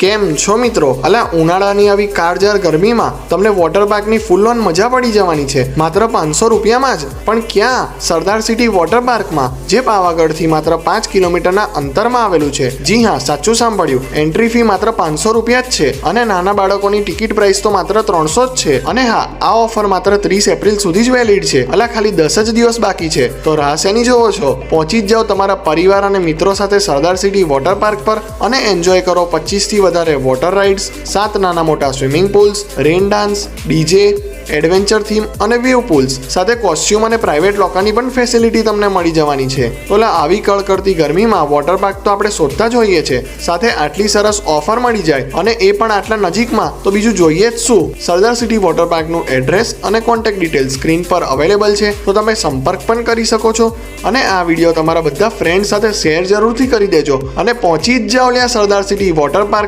કેમ છો મિત્રો? અલા ઉનાળાની આવી કાળઝાળ ગરમીમાં તમને વોટર પાર્કની ફૂલ ઓન મજા પડી જવાની છે માત્ર 500 રૂપિયામાં જ. પણ ક્યાં? સરદાર સિટી વોટર પાર્કમાં, જે પાવાગઢથી માત્ર 5 કિલોમીટરના અંતરમાં આવેલું છે. જી હા, સાચું સાંભળ્યું. એન્ટ્રી ફી માત્ર 500 રૂપિયા જ છે અને નાના બાળકોની ટિકિટ પ્રાઇસ તો માત્ર 300 જ છે. અને હા, આ ઓફર માત્ર 30 એપ્રિલ સુધી જ વેલિડ છે. અલા ખાલી 10 જ દિવસ બાકી છે, તો રાહ શેની જોવો છો? પહોંચી જ જાઓ તમારા પરિવાર અને મિત્રો સાથે સરદાર સિટી વોટર પાર્ક પર અને એન્જોય કરો 25 થી વધારે વોટર રાઇડ્સ, 7 નાના મોટા swimming pools, rain dance, DJ, adventure theme અને વ્યૂ પૂલ્સ સાથે કોસ્ચ્યુમ અને પ્રાઇવેટ લોકરની પણ ફેસિલિટી તમને મળી જવાની છે. તો આવી કળકળતી ગરમીમાં વોટર પાર્ક તો આપણે શોધતા જ હોઈએ છે, સાથે આટલી સરસ ઓફર મળી જાય અને એ પણ આટલા નજીકમાં, તો બીજું જોઈએ જ શું? સરદાર સિટી વોટર પાર્કનું એડ્રેસ અને કોન્ટેક્ટ ડિટેલ્સ સ્ક્રીન પર અવેલેબલ છે, તો તમે સંપર્ક પણ કરી શકો છો. અને આ વિડીયો તમારા બધા ફ્રેન્ડ સાથે શેર જરૂરથી કરી દેજો અને પહોંચી જ જાઓ સરદાર સિટી વોટર પાર્ક.